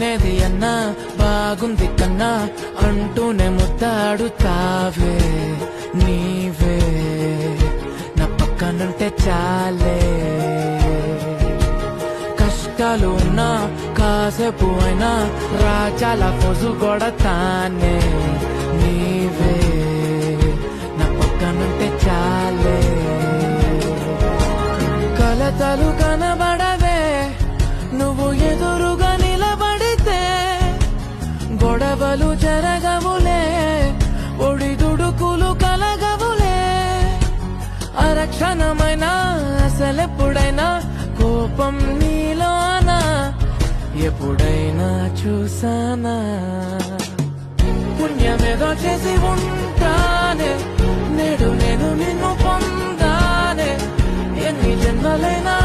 బాగునేది అన్నా బాగుంది కన్నా అంటూనే ముద్దాడుతావే నీవే నా పక్కనుంటే చాలే కష్టాలు ఉన్నా కాసేపు అయినా రాజాల పొజు కొడతానే నీవే నా పక్కనుంటే చాలే కలతలు కనబడవే నువ్వు ఎదురుగా నిలబడితే గొడవలు జరగవులే ఒడిదుడుకులు కలగవులే అరక్షణమైనా అసలెప్పుడైనా కోపం నీలోనా ఎప్పుడైనా చూసానా పుణ్యమేదో చేసి ఉంటానే నేడు నేను నిన్ను పొందానే ఎన్ని జన్మలైనా